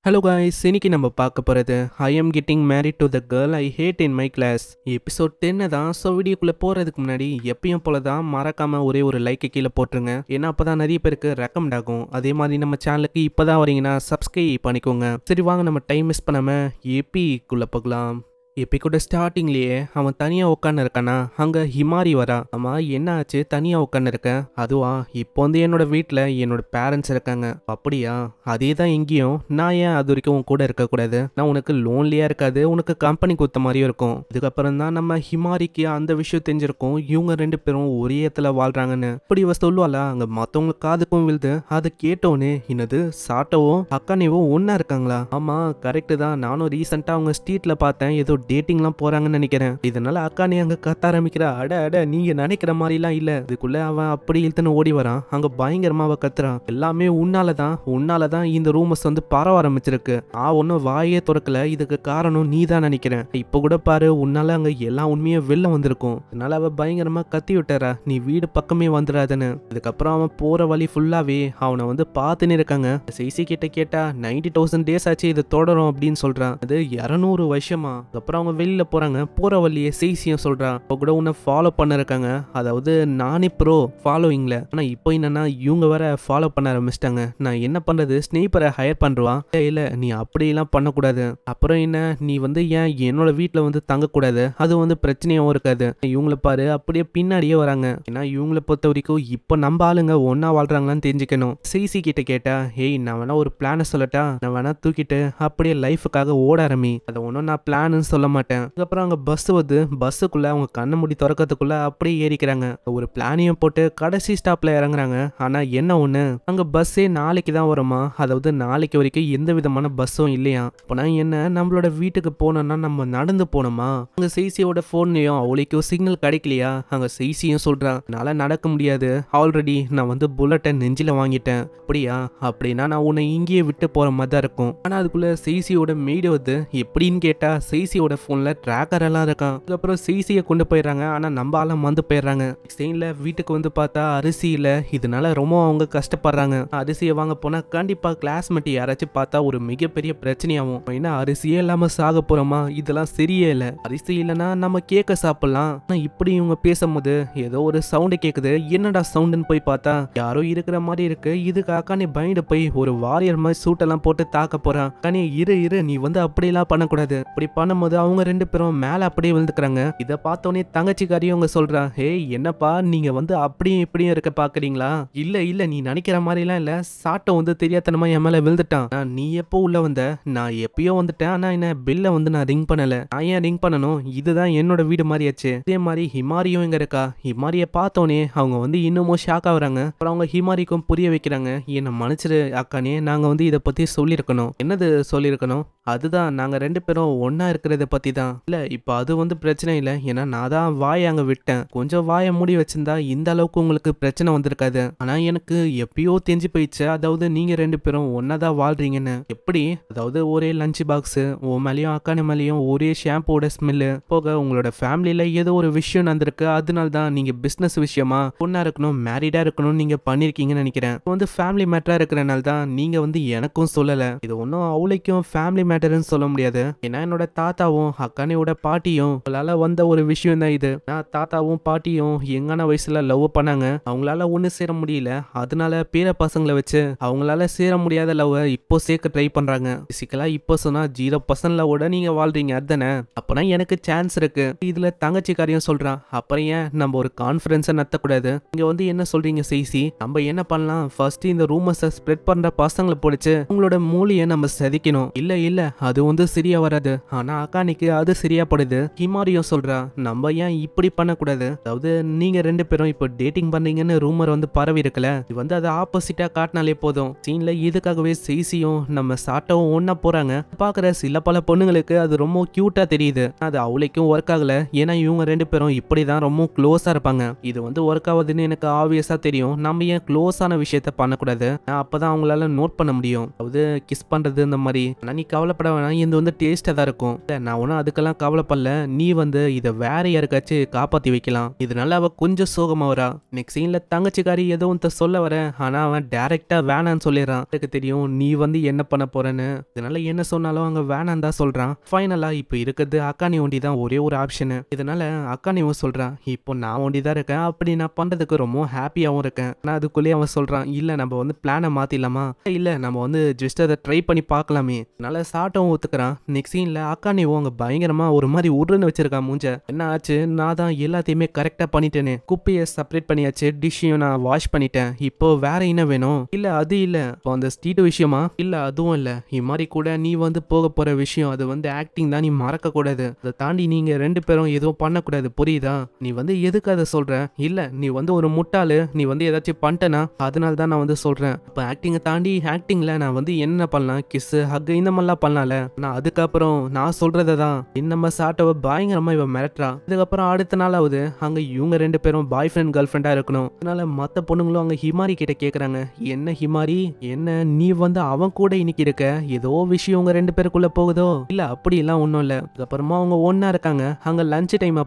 Hello guys, இன்னைக்கு நம்ம பார்க்க போகிறது I am getting married to the girl I hate in my class episode 10 தான். ஸோ வீடியோக்குள்ளே போகிறதுக்கு முன்னாடி எப்பயும் போல தான் மறக்காமல் ஒரே ஒரு லைக்கை கீழே போட்டுருங்க. ஏன்னா அப்போ தான் நிறைய பேருக்கு ரெக்கமெண்ட் ஆகும். அதே மாதிரி நம்ம சேனலுக்கு இப்போ தான் வரீங்கன்னா சப்ஸ்கிரைப் பண்ணிக்கோங்க. சரி வாங்க, நம்ம டைம் மிஸ் பண்ணாமல் ஏபிக்குள்ளே போகலாம். எப்பிக்கூட ஸ்டார்டிங்லேயே அவன் தனியாக உட்காந்து இருக்கானா, அங்கே ஹிமாரி வரா. அம்மா என்ன ஆச்சு, தனியாக உட்காந்து இருக்கேன்? அதுவா, இப்போ வந்து என்னோட வீட்டில் என்னோட பேரண்ட்ஸ் இருக்காங்க. அப்படியா, அதே தான் இங்கேயும். நான் ஏன் அது வரைக்கும் உன் கூட இருக்கக்கூடாது? நான் உனக்கு லோன்லியாக இருக்காது, உனக்கு கம்பெனி கொடுத்த மாதிரியும் இருக்கும். இதுக்கப்புறம் தான் நம்ம ஹிமாரிக்கு அந்த விஷயம் தெரிஞ்சிருக்கும், இவங்க ரெண்டு பேரும் ஒரே இடத்துல வாழ்றாங்கன்னு. இப்படி இவ சொல்லுவாளா, அங்கே மற்றவங்களுக்கு காதுக்கும் விழுது. அதை கேட்டோன்னே என்னது, சாட்டோவும் அக்கானிவும் ஒன்றா இருக்காங்களா? ஆமாம், கரெக்டு தான். நானும் ரீசெண்டாக அவங்க ஸ்ட்ரீட்டில் பார்த்தேன், ஏதோ டேட்டிங்லாம் போறாங்கன்னு நினைக்கிறேன். இதனால அக்கானி அங்க கத்த ஆரம்பிக்கிறா, அட அட நீங்க நினைக்கிற மாதிரிலாம் இல்ல. இதுக்குள்ள அவன் அப்படி இழுத்துன்னு ஓடி வரான். அங்க பயங்கரமா அவ கத்துறான், எல்லாமே உன்னாலதான் இந்த ரூமர்ஸ் வந்து பரவ ஆரம்பிச்சிருக்கு. ஒன்னும் வாயே திறக்கல, இதுக்கு காரணம் நீ தான் நினைக்கிறேன். இப்ப கூட பாரு, உன்னால அங்க எல்லா உண்மையும் வெளில வந்திருக்கும். அதனால அவ பயங்கரமா கத்தி விட்டாரா, நீ வீடு பக்கமே வந்துடாதுன்னு. இதுக்கப்புறம் அவன் போற வழி ஃபுல்லாவே அவனை வந்து பார்த்துன்னு இருக்காங்க. செய்சி கிட்ட கேட்டா 90,000 டேஸ் ஆச்சு இது தொடரும் அப்படின்னு சொல்றான். அது 200 வருஷமா. அப்புறம் அவங்க வெளியில போறாங்க. போற வழியே செய்சியும் சொல்றான், இப்போ கூட உன்னை ஃபாலோ பண்ண இருக்காங்க. அதாவது நானே ப்ரோ ஃபாலோவிங்ல. ஆனா இப்போ என்னன்னா இவங்க வேற ஃபாலோ பண்ண ஆரம்பிச்சிட்டாங்க. நான் என்ன பண்றது, ஸ்னேப்பரை ஹையர் பண்றான். இல்ல நீ அப்படியெல்லாம் பண்ணக்கூடாது. அப்புறம் என்ன, நீ வந்து ஏன் என்னோட வீட்டுல வந்து தங்கக்கூடாது? அது வந்து பிரச்சனையாவும் இருக்காது. இவங்கள பாரு, அப்படியே பின்னாடியே வராங்க. ஏன்னா இவங்கள பொறுத்த வரைக்கும் இப்போ நம்ம ஆளுங்க ஒன்னா வாழ்றாங்களான்னு தெரிஞ்சுக்கணும். செய்சி கிட்ட கேட்டா, ஏய் நான் வேணா ஒரு பிளான சொல்லட்டா, நான் வேணா தூக்கிட்டு அப்படியே லைஃபுக்காக ஓட ஆரம்பி. அதை ஒன்றும் நான் பிளான்னு சொல்ல மாட்டேன். அதுக்கப்புறம் அங்க பஸ் வந்து பஸ்ஸுக்குள்ள அவங்க கண்ணை மூடி திறக்கிறதுக்குள்ள அப்படியே ஏறிக்கிறாங்க. ஒரு பிளானையும் போட்டு கடைசி ஸ்டாப்ல இறங்குறாங்க. ஆனா என்ன ஒண்ணு, அங்க பஸ்ஸே நாளைக்கு தான் வருமா. அதாவது நாளைக்கு வரைக்கும் எந்த விதமான பஸ்ஸும் இல்லையா. அப்பனா என்ன, நம்மளோட வீட்டுக்கு போனோம்னா நம்ம நடந்து போனோமா? அங்க செய்சியோட போன்லயும் அவளுக்கு சிக்னல் கிடைக்கலையா? அங்க செய்சியும் சொல்றான், என்னால நடக்க முடியாது, ஆல்ரெடி நான் வந்து புல்லட்டை நெஞ்சில வாங்கிட்டேன். அப்படியா, அப்படின்னா நான் உன்னை இங்கேயே விட்டு போற மாதிரி தான் இருக்கும். ஆனா அதுக்குள்ள செய்சியோட மெய்டு வந்து எப்படின்னு கேட்டா, செய்சியோட போன்ல ட்ராக்கர் எல்லாம் இருக்கான். அதுக்கப்புறம் செய்சியை கொண்டு போயிடுறாங்க. ஆனா நம்ம ஆளும் வந்து போயிடுறாங்க. ஸ்டெயின்ல வீட்டுக்கு வந்து பார்த்தா அரிசி இல்ல. இதனால ரொம்ப அவங்க கஷ்டப்படுறாங்க. அரிசியை வாங்க போனா கண்டிப்பா கிளாஸ்மேட் யாராச்சும் பார்த்தா ஒரு மிகப்பெரிய பிரச்சனையாகும். ஏன்னா அரிசியே இல்லாம சாக போறோமா, இதெல்லாம் சரியே இல்ல. அரிசி இல்லைன்னா நம்ம கேக்க சாப்பிடலாம். ஆனா இப்படி இவங்க பேசும்போது ஏதோ ஒரு சவுண்ட் கேக்குது. என்னடா சவுண்டுன்னு போய் பார்த்தா யாரோ இருக்கிற மாதிரி இருக்கு. இதுக்கு அக்கானி பயந்து போய் ஒரு வாரியர் மாதிரி சூட்டெல்லாம் போட்டு தாக்க போறான். அக்கானி இரு நீ வந்து அப்படியெல்லாம் பண்ணக்கூடாது. அப்படி பண்ணும்போது அவங்க ரெண்டு பேரும் மேல அப்படியே விழுந்துக்கிறாங்க. இதை பார்த்தோன்னே தங்கச்சிக்காரியும் அவங்க சொல்றா, ஹே என்னப்பா நீங்க வந்து அப்படியும் இப்படியும் இருக்க பாக்குறீங்களா? இல்ல நீ நினைக்கிற மாதிரிலாம் இல்ல. சாட்டம் வந்து தெரியாதனமா என் மேல விழுந்துட்டான். நீ எப்போ உள்ள வந்த? நான் எப்பயோ வந்துட்டேன். ஆனா என்ன பில்ல வந்து நான் ரிங் பண்ணல. நான் ஏன் ரிங் பண்ணணும்? இதுதான் என்னோட வீடு மாதிரியாச்சு. அதே மாதிரி ஹிமாரியும் இங்க இருக்கா. ஹிமாரிய பார்த்தோன்னே அவங்க வந்து இன்னமும் ஷாக் ஆகுறாங்க. அப்புறம் அவங்க ஹிமாரிக்கும் புரிய வைக்கிறாங்க, என்ன மன்னிச்சிரு அக்கானே, நாங்க வந்து இதை பத்தி சொல்லியிருக்கணும். என்னது சொல்லியிருக்கணும்? அதுதான் நாங்க ரெண்டு பேரும் ஒன்னா இருக்கிறத பத்தி தான். இல்ல இப்ப அது வந்து பிரச்சனை இல்ல. ஏன்னா நான் தான் வாயை அங்க விட்டேன். கொஞ்சம் வாயை மூடி வச்சிருந்தா இந்த அளவுக்கு உங்களுக்கு பிரச்சனை வந்திருக்காது. ஆனா எனக்கு எப்பயோ தெரிஞ்சு போயிடுச்சு. அதாவது நீங்க ரெண்டு பேரும் ஒன்னாதான் வாழ்றீங்கன்னு. எப்படி? அதாவது ஒரே லஞ்ச் பாக்ஸ், உன் மேலேயும் அக்கான மேலேயும் ஒரே ஷாம்போட ஸ்மெல்லு போக உங்களோட ஃபேமிலியில ஏதோ ஒரு விஷயம் நடந்திருக்கு. அதனால தான் நீங்க பிசினஸ் விஷயமா பொண்ணா இருக்கணும், மேரிடா இருக்கணும் நீங்க பண்ணிருக்கீங்கன்னு நினைக்கிறேன். வந்து ஃபேமிலி மேட்டரா இருக்கிறனால தான் நீங்க வந்து எனக்கும் சொல்லல. இது ஒன்னும் அவளைக்கும் ஃபேமிலி மேட்டர்னு சொல்ல முடியாது. ஏன்னா என்னோட தாத்தாவும் அக்கானியோட பாட்டியும் அவங்களால வந்த ஒரு விஷயம் தான் இது. நான் தாத்தாவும் பாட்டியும் எங்கான வயசுல லவ் பண்ணாங்க. அவங்களால ஒண்ணு சேர முடியல. அதனால பேர பசங்களை வச்சு அவங்களால சேர முடியாத லவ் இப்போ சேர்க்க ட்ரை பண்றாங்க. பிசிக்கலா இப்போ சொன்னா 0% லவோட நீங்க வாழ்றீங்க அதுதானே. அப்பனா எனக்கு சான்ஸ் இருக்கு. இதுல தங்கச்சிக்காரியும் சொல்றான், அப்புறம் ஏன் நம்ம ஒரு கான்ஃபரன்ஸை நடத்தக்கூடாது? இங்க வந்து என்ன சொல்றீங்க செய்சி? நம்ம என்ன பண்ணலாம், ஃபர்ஸ்ட் இந்த ரூமர்ஸை ஸ்ப்ரெட் பண்ற பசங்களை பிடிச்சு உங்களோட மூலியை நம்ம செதைக்கணும். இல்ல அது வந்து சரியா வராது. ஆனா அக்கானிக்கு அது சரியா படுது. ஹிமாரியும் சொல்றா, நம்ம ஏன் இப்படி பண்ணக்கூடாது? அதாவது நீங்க ரெண்டு பேரும் இப்போ டேட்டிங் பண்றீங்கன்னு ரூமர் வந்து பரவி இருக்கல. இது வந்து அதை ஆப்போசிட்டா காட்டினாலே போதும். சீன்ல இதுக்காகவே செய்சியும் நம்ம சாட்டவும் ஒன்னா போறாங்க. பாக்குற சில பல பொண்ணுங்களுக்கு அது ரொம்ப கியூட்டா தெரியுது. அது அவளுக்கும் ஒர்க் ஆகல. ஏன்னா இவங்க ரெண்டு பேரும் இப்படிதான் ரொம்ப க்ளோஸா இருப்பாங்க. இது வந்து ஒர்க் ஆகுதுன்னு எனக்கு ஆப்வியஸா தெரியும். நம்ம ஏன் க்ளோஸான விஷயத்த பண்ணக்கூடாது? அப்பதான் அவங்களால நோட் பண்ண முடியும். அதாவது கிஸ் பண்றது இந்த மாதிரி. ஆனா நீ கவலைப்பட வேணாம், இது வந்து டேஸ்டா தான் இருக்கும். நான் ஒன்றும் அதுக்கெல்லாம் கவலைப்படல, நீ வந்து இதை வேற யாருக்காச்சும் காப்பாற்றி வைக்கலாம். இதனால அவள் கொஞ்சம் சோகமாக வரா. நெக்ஸ்ட் சீனில் தங்கச்சிக்காரி ஏதோ ஒன்று சொல்ல வர, ஆனால் அவன் டேரெக்டாக வேணான்னு சொல்லிடுறான். எனக்கு தெரியும் நீ வந்து என்ன பண்ண போறேன்னு, இதனால என்ன சொன்னாலும் அங்கே வேணான்னு தான் சொல்கிறான். ஃபைனலாக இப்போ இருக்கிறது அக்கானி ஒண்டி தான் ஒரே ஒரு ஆப்ஷனு. இதனால அக்கானியும் சொல்கிறான், இப்போ நான் ஒண்டி தான் இருக்கேன், அப்படி நான் பண்ணுறதுக்கு ரொம்ப ஹாப்பியாகவும் இருக்கேன். ஆனால் அதுக்குள்ளேயே அவன் சொல்கிறான், இல்லை நம்ம வந்து பிளானை மாற்றிடலாமா, இல்லை நம்ம வந்து ஜஸ்ட் அதை ட்ரை பண்ணி பார்க்கலாமே. அதனால சாட்டும் ஒத்துக்கிறான். நெக்ஸ்ட் சீனில் அக்கானியும் அங்கே பயங்கரமாக ஒரு மாதிரி உருன்னு வச்சிருக்கான் மூஞ்ச. என்ன ஆச்சு, நான் தான் எல்லாத்தையுமே கரெக்டாக பண்ணிட்டேனே, குப்பையை செப்பரேட் பண்ணியாச்சு, டிஷ்ஷையும் நான் வாஷ் பண்ணிட்டேன், இப்போ வேற என்ன வேணும், இல்லை அது இல்லை இப்போ அந்த ஸ்ட்ரீட் விஷயமா, இல்லை அதுவும் இல்லை, இது மாதிரி கூட நீ வந்து போக போகிற விஷயம் அது வந்து ஆக்டிங் தான், நீ மறக்கக்கூடாது, அதை தாண்டி நீங்கள் 2 பேரும் எதுவும் பண்ணக்கூடாது, புரியுதா, நீ வந்து எதுக்கு அதை சொல்கிற, இல்லை நீ வந்து ஒரு முட்டாளு, நீ வந்து ஏதாச்சும் பண்ணிட்டேனா அதனால தான் நான் வந்து சொல்கிறேன். இப்போ ஆக்டிங்கை தாண்டி ஆக்டிங்கில் நான் வந்து என்ன பண்ணலாம், கிஸ்ஸு ஹக் இந்த மாதிரிலாம் பண்ணலாம்ல, நான் அதுக்கப்புறம் நான் சொல்கிறத தான் நம்ம சாட்டவை பயங்கரமாக இவன் மிரட்டுறா. இதுக்கப்புறம் அடுத்த நாளாவது அங்கே இவங்க 2 பேரும் பாய் ஃப்ரெண்ட் கேர்ள் ஃப்ரெண்டாக இருக்கணும். அதனால மற்ற பொண்ணுங்களும் அங்கே ஹிமாரி கிட்ட கேட்குறாங்க, என்ன ஹிமாரி, என்ன நீ வந்து அவன் கூட இன்னைக்கு இருக்க, ஏதோ விஷயம் உங்க 2 பேருக்குள்ள போகுதோ, இல்ல அப்படி எல்லாம் ஒன்றும் இல்லை. அதுக்கப்புறமா அவங்க ஒன்னா இருக்காங்க. அங்கே லஞ்ச் டைம்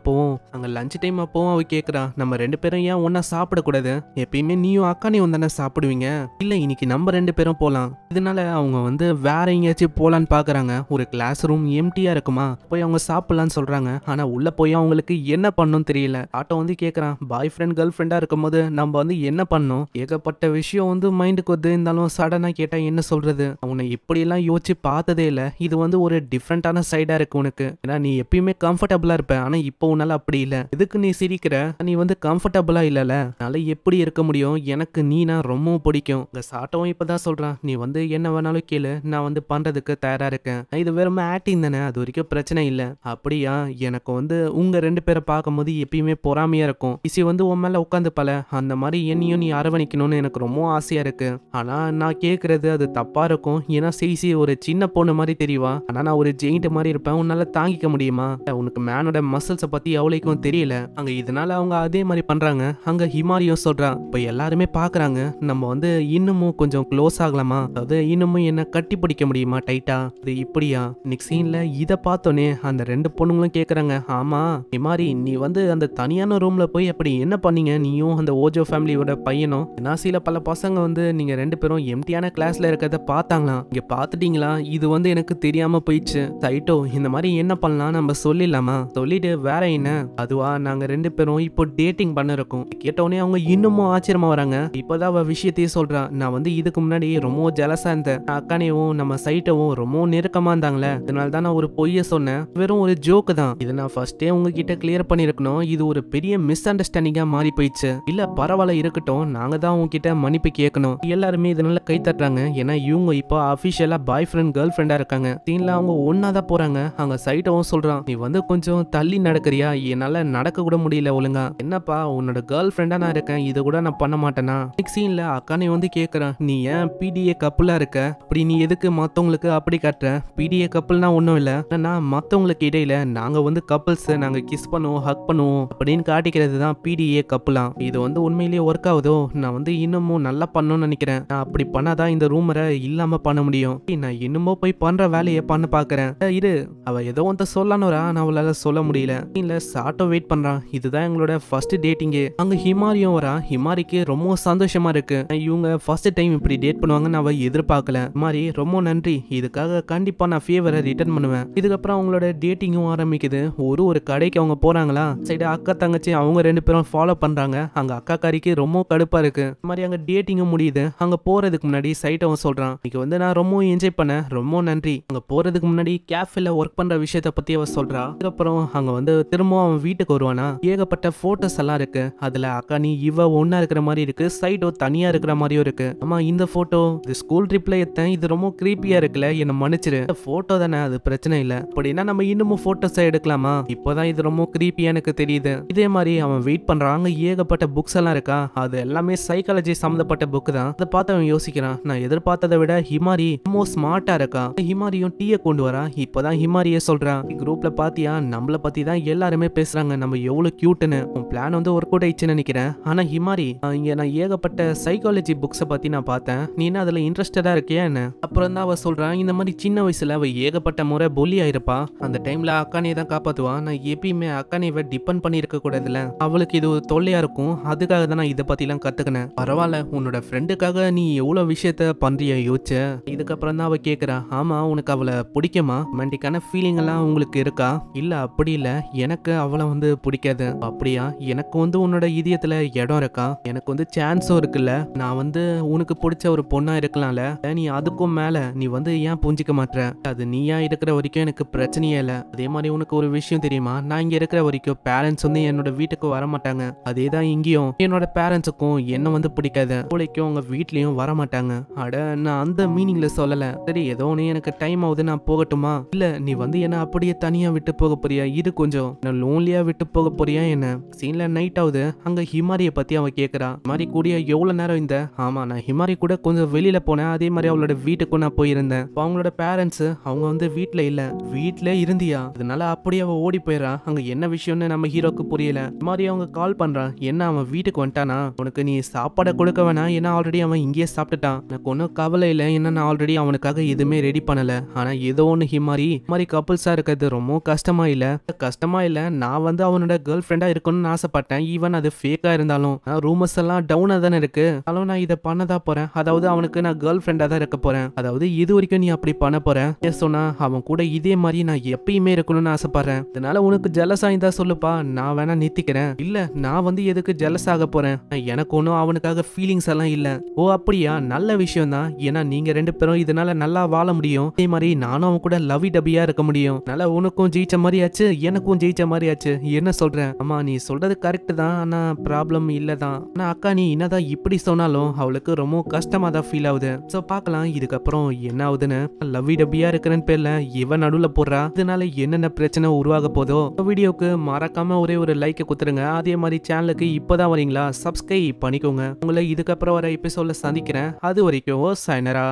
அப்பவும் அவ கேட்குறா, நம்ம 2 பேரும் ஏன் ஒன்னா சாப்பிடக்கூடாது, எப்பயுமே நீயும் அக்கானியும் தானே சாப்பிடுவீங்க, இல்ல இன்னைக்கு நம்ம 2 பேரும் போகலாம். இதனால அவங்க வந்து வேற எங்கேயாச்சும் போகலான்னு பார்க்குறாங்க. ஒரு கிளாஸ் ரூம் எம்டியா இருக்குமா, போய் அவங்க சாப்பிடலான்னு சொல்றாங்க. ஆனா உள்ள போய் அவங்களுக்கு என்ன பண்ணணும் தெரியல. ஆட்டோ வந்து கேட்குறான், பாய் ஃப்ரெண்ட் கேர்ள் ஃப்ரெண்டா இருக்கும்போது நம்ம வந்து என்ன பண்ணணும், ஏகப்பட்ட விஷயம் வந்து மைண்டுக்கு வந்து இருந்தாலும் சடனா கேட்டா என்ன சொல்றது, உன்னை இப்படியெல்லாம் யோசிச்சு பார்த்ததே இல்லை, இது வந்து ஒரு டிஃப்ரெண்டான சைடா இருக்கு உனக்கு, ஏன்னா நீ எப்பயுமே கம்ஃபர்டபுளா இருப்ப, ஆனா இப்போ உன்னால அப்படி இல்லை, எதுக்கு நீ சிரிக்கிற, நீ வந்து கம்ஃபர்டபுளா இல்லல, அதனால எப்படி இருக்க முடியும், எனக்கு நீனா ரொம்ப பிடிக்கும். இந்த சாட்டவும் இப்பதான் சொல்றான், நீ வந்து என்ன வேணாலும் கேளு, நான் வந்து பண்றதுக்கு தயாரா இருக்கேன், இது வெறும் ஆக்டிங் தானே, அது வரைக்கும் பிரச்சனை இல்லை. அப்படியா, எனக்கு வந்து உங்க 2 பேரை பார்க்கும்போது எப்பயுமே பொறாமையா இருக்கும், இசி வந்து உன் மேல உட்காந்து பல, அந்த மாதிரி என்னையும் நீ அரவணைக்கணும்னு எனக்கு ரொம்ப ஆசையா இருக்கு. ஆனா நான் கேட்கறது அது தப்பா இருக்கும், ஏன்னா சிசி ஒரு சின்ன பொண்ணு மாதிரி தெரியவா, ஆனா நான் ஒரு ஜெயிண்ட் மாதிரி இருப்பேன், உன்னால தாங்கிக்க முடியுமா, உனக்கு மேனோட மசில்ஸை பத்தி எவ்வளோக்கும் தெரியல. அங்க இதனால அவங்க அதே மாதிரி பண்றாங்க. அங்க ஹிமாரியும் சொல்றான், இப்ப எல்லாருமே பாக்குறாங்க, நம்ம வந்து இன்னமும் கொஞ்சம் க்ளோஸ் ஆகலாமா, அதாவது இன்னமும் என்ன கட்டி பிடிக்க முடியுமா டைட்டா, அது இப்படியா. நெக்ஸ்ட் சீன்ல இதை பார்த்தோன்னே அந்த 2 பொண்ணுங்களும் கேக்குறாங்க, ஆமா ஹிமாரி நீ வந்து அந்த தனியான ரூம்ல போய் அப்படி என்ன பண்ணீங்க, நீயும் அந்த ஓஜோ ஃபேமிலியோட பையனும், ஏன்னா சில பல பசங்க வந்து நீங்க 2 பேரும் எம்டியான கிளாஸ்ல இருக்கிறத பார்த்தாங்களாம், இங்க பார்த்துட்டீங்களா, இது வந்து எனக்கு தெரியாம போயிடுச்சு, சைட்டோ இந்த மாதிரி என்ன பண்ணலாம், நம்ம சொல்லிடலாமா, சொல்லிட்டு வேற என்ன, அதுவா நாங்க 2 பேரும் இப்போ டேட்டிங் பண்ண இருக்கோம். கேட்டோடனே அவங்க இன்னமும் ஆச்சரியமா வராங்க. இப்போதான் அவ விஷயத்தையே சொல்றா, நான் வந்து இதுக்கு முன்னாடி ரொம்ப ஜலசா இருந்தேன், அக்கானையும் நம்ம சைட்டவும் ரொம்ப நெருக்கமா இருந்தாங்களே, அதனால தான் நான் ஒரு பொய்ய சொன்னேன், வெறும் ஒரு ஜோக்கு தான், இதை நான் ஃபர்ஸ்டே உங்ககிட்ட கிளியர் பண்ணிருக்கணும், இது ஒரு பெரிய மிஸ் அண்டர்ஸ்டாண்டிங்கா மாறி போயிடுச்சு, இல்ல பரவாயில்ல இருக்கட்டும், நாங்க தான் உங்ககிட்ட மன்னிப்பு கேட்கணும். எல்லாருமே இதனால கை தட்டுறாங்க, ஏன்னா இவங்க இப்போ அபிஷியலா பாய் ஃப்ரெண்ட் கேர்ள் ஃப்ரெண்டா இருக்காங்க. சீன்ல அவங்க ஒன்னாதான் போறாங்க. அங்க சைட்டவும் சொல்றான், நீ வந்து கொஞ்சம் தள்ளி நடக்கிறியா, என்னால நடக்க கூட முடியல ஒழுங்கா, என்னப்பா உன்னோட கேர்ள் ஃப்ரெண்டா நான் இருக்கேன், இதை கூட நான் பண்ண மாட்டேனா. நெக்ஸ்ட் சீன்ல அக்கானே வந்து கேட்கறான், நீ ஏன் பிடிஏ கப்புலா இருக்க, அப்படி நீ எதுக்கு மத்தவங்களுக்கு அப்படி காட்டுற, பிடிஏ கப்புள்னா ஒன்றும் இல்லை, நான் மத்தவங்களுக்கு இடையில நாங்க வந்து கப்புள்ஸ், நாங்க கிஸ் பண்ணுவோம் ஹக் பண்ணுவோம் அப்படின்னு காட்டிக்கிறது தான் பிடிஏ கப்புலாம். இது வந்து உண்மையிலேயே ஒர்க் ஆகுதோ, நான் வந்து இன்னமும் நல்லா பண்ணணும்னு நினைக்கிறேன், நான் அப்படி பண்ணாதான் இந்த ரூமரை இல்லாம பண்ண முடியும், நான் இன்னமும் போய் பண்ற வேலையை பண்ண பாக்குறேன், இரு அவ ஏதோ வந்து சொல்லணும்ரா, நான் அவளால சொல்ல முடியல. இல்ல சாட்டோ வெயிட் பண்றான், இதுதான் எங்களோட ஃபர்ஸ்ட் டேட்டிங்கே. அங்க ஹிமாரியும் வரா. ஹிமாரிக்கு ரொம்ப சந்தோஷமா இருக்கு, இவங்க ஃபர்ஸ்ட் டைம் இப்படி டேட் பண்ணுவாங்கன்னு அவ எதிர்பார்க்கல. ஹிமாரி ரொம்ப நன்றி, இதுக்காக கண்டிப்பா நான் ஃபேவரை ரிட்டர்ன் பண்ணுவேன். இதுக்கப்புறம் அவங்களோட டேட்டிங்கும் ஆரம்பிக்குது. ஒரு கடைக்கு அவங்க போறாங்களா, சைடு அக்கா தங்கச்சி அவங்க 2 பேரும் ஃபாலோ பண்றாங்க. அங்க அக்கா காரிக்கு ரொம்ப கடுப்பா இருக்கு. இந்த மாதிரி அங்க டேட்டிங்கும் முடியுது. அங்க போறதுக்கு முன்னாடி சைட்டவன் சொல்றான், இன்னைக்கு வந்து நான் ரொம்ப என்ஜாய் பண்ணேன், ரொம்ப நன்றி. அங்க போறதுக்கு முன்னாடி கேஃபேல ஒர்க் பண்ற விஷயத்த பத்தி அவ சொல்றா. அதுக்கப்புறம் அங்க வந்து திரும்பவும் அவன் வீட்டுக்கு வருவானா, ஏகப்பட்ட போட்டோஸ் எல்லாம் இருக்கு. அதுல அக்கா நீ இவ ஒன்னா இருக்கிற மாதிரி இருக்கு, சைடோ தனியா இருக்கிற மாதிரியும் இருக்கு. ஆமா இந்த போட்டோ இது ஸ்கூல் ட்ரிப்ல எடுத்தேன், இது ரொம்ப கிரீப்பியா இருக்குல்ல, என்ன மன்னிச்சிரு, போட்டோ தானே அது பிரச்சனை இல்ல, அப்படின்னா நம்ம இன்னமும் போட்டோஸ் எடுக்கலாமா, இப்போதான் இது ரொம்ப கிரீப்பியா எனக்கு தெரியுது. இதே மாதிரி அவன் வெயிட் பண்றான். அங்க ஏகப்பட்ட புக்ஸ் எல்லாம் இருக்கா, அது எல்லாமே சைக்காலஜி சம்பந்தப்பட்ட புக் தான். அதை பார்த்து அவன் யோசிக்கிறான், நான் எதிர்பார்த்ததை விட ஹிமாரி ரொம்ப ஸ்மார்ட்டா இருக்கா. ஹிமாரியும் டீயை கொண்டு வரா. இப்பதான் ஹிமாரியே சொல்றான், குரூப்ல பாத்தியா நம்மள பத்தி தான் எல்லாருமே பேசுறாங்க, நம்ம எவ்வளவு கியூட்னு, உன் பிளான் வந்து ஒர்க் அவுட் ஆயிடுச்சுன்னு நினைக்கிறேன். ஆனா ஹிமாரி இங்க நான் ஏகப்பட்ட சைக்காலஜி புக்ஸை பத்தி நான் பார்த்தேன், நீ என்ன அதுல இன்ட்ரெஸ்டடா இருக்கியா என்ன. அப்புறம் தான் அவ சொல்றான், இந்த மாதிரி சின்ன வயசுல அவ ஏகப்பட்ட முறை பொல்லி இருப்பா. அந்த டைம்ல அக்கானே தான் காப்பாத்துவா. நான் எப்பயுமே அக்கானேவை டிபெண்ட் பண்ணி இருக்க கூடாதுல்ல, அவளுக்கு இது ஒரு தொல்லையா இருக்கும். அதுக்காக தான் நான் இதை பத்திலாம் கத்துக்கினேன். பரவாயில்ல, உன்னோட ஃப்ரெண்டுக்காக நீ எவ்வளவு விஷயத்த பண்றிய யோசிச்ச. இதுக்கப்புறம் தான் அவ கேக்குறா, ஆமா உனக்கு அவளை பிடிக்குமா, ரொமான்டிக்கான ஃபீலிங் எல்லாம் உங்களுக்கு இருக்கா? இல்ல அப்படி இல்ல, எனக்கு அவளை பிடிக்காது. அப்படியா? எனக்கு உன்னோட இதயத்துல இடம் இருக்கா? எனக்கு சான்ஸும் இருக்குல்ல. நான் உனக்கு பிடிச்ச ஒரு பொண்ணா இருக்கலாம்ல. நீ அதுக்கும் மேல நீ ஏன் புரிஞ்சிக்க மாட்ற? அது நீயா இருக்கிற வரைக்கும் எனக்கு பிரச்சனையே இல்ல. அதே மாதிரி உனக்கு ஒரு விஷயம் தெரியுமா, நான் இங்க இருக்கிற வரைக்கும் பேரண்ட்ஸ் என்னோட வீட்டுக்கு வர மாட்டாங்க. அதேதான் இங்கேயும் என்னோட பேரண்ட்ஸுக்கும் என்ன பிடிக்காது. பிள்ளைக்கும் உங்க வீட்லயும் வர மாட்டாங்க. அட நான் அந்த மீனிங்ல சொல்லல. சரி ஏதோ ஒண்ணு, எனக்கு டைம் ஆகுது, நான் போகட்டுமா? இல்ல நீ என்ன அப்படியே தனியா விட்டு போக போறியா? இது கொஞ்சம் லோன்லியா விட்டு போக போறியா என்ன? சீன்ல நைட் ஆகுது. அங்க ஹிமாரிய பத்தி அவ கேக்குறா. ஹிமாரி கூடிய எவ்வளவு நேரம் இந்த? ஆமா நான் ஹிமாரி கூட கொஞ்சம் வெளியில போனேன். அதே மாதிரி அவளோட வீட்டுக்கும் நான் போயிருந்தேன். அவங்களோட பேரண்ட்ஸ் அவங்க வீட்டுல இல்ல. வீட்டுல இருந்தியா? அதனால அப்படியே அவ ஓடி போயிடறா. அங்க என்ன விஷயம்னு நம்ம ஹீரோக்கு புரியல. ஹிமாரி அவங்க கால் பண்றான். என்ன அவன் வீட்டுக்கு வந்துட்டானா? உனக்கு நீ சாப்பாடை கொடுக்க வேணாம், ஏன்னா ஆல்ரெடி அவன் இங்கேயே சாப்பிட்டுட்டான். எனக்கு ஒன்னும் கவலை இல்லை, ஏன்னா நான் ஆல்ரெடி அவனுக்காக எதுவுமே ரெடி பண்ணல. ஆனா ஏதோ ஒண்ணு ஹிமாரி கப்புள்ஸா இருக்கிறது ரொம்ப கஷ்டமா இல்ல? கஷ்டமா இல்ல, நான் அவனோட கேர்ள் ஃப்ரெண்டா இருக்கணும்னு ஆசைப்பட்டேன். ஈவன் அது ஃபேக்கா இருந்தாலும் ரூமர்ஸ் எல்லாம் டவுனா தானே இருக்கு. அதனால நான் இதை பண்ணதான் போறேன். அதாவது அவனுக்கு நான் கேர்ள் ஃப்ரெண்டா தான் இருக்க போறேன். அதாவது இது வரைக்கும் நீ அப்படி பண்ண போற சொன்னா அவன் கூட இதே மாதிரி நான் எப்பயுமே இருக்கணும்னு ஆசைப்படுறேன். அதனால உனக்கு ஜெலஸா இருந்தா சொல்லுப்பா, நான் வேணா நிறுத்திக்கிறேன். இல்ல நான் எதுக்கு ஜெலஸ் ஆக போறேன்? எனக்கு ஒன்னும் அவனுக்காக ஃபீலிங்ஸ் எல்லாம் இல்ல. ஓ அப்படியா? நல்ல விஷயம் தான். ஏன்னா நீங்க ரெண்டு பேரும் இதனால நல்லா வாழ முடியும். அதே மாதிரி நானும் அவன் கூட லவி டபியா இருக்க முடியும். அதனால உனக்கும் ஜெயிச்ச மாதிரி ஆச்சு, எனக்கும் ஜெயிச்ச மாதிரி ஆச்சு. என்ன சொல்றேன்? ஆமா நீ சொல்றது கரெக்ட் தான், ஆனா ப்ராப்ளம் இல்லதான். ஆனா அக்கா நீ என்னதான் இப்படி சொன்னாலும் அவளுக்கு ரொம்ப கஷ்டமா தான் ஃபீல் ஆகுது. சோ பாக்கலாம் இதுக்கப்புறம் என்ன ஆகுதுன்னு. லவி டபியா இருக்கிறன்னு பேர்ல இவன் நடுவுல போடுறா. இதனால என்னென்ன பிரச்சனை உருவாக போதோ. வீடியோக்கு மறக்காம ஒரே ஒரு லைக் குத்துருங்க. அதே மாதிரி சேனலுக்கு இப்பதான் வரீங்களா, சப்ஸ்கிரைப் பண்ணிக்கோங்க. உங்களை இதுக்கப்புறம் வர எபிசோட்ல சந்திக்கிறேன். அது வரைக்கும் சைனரா.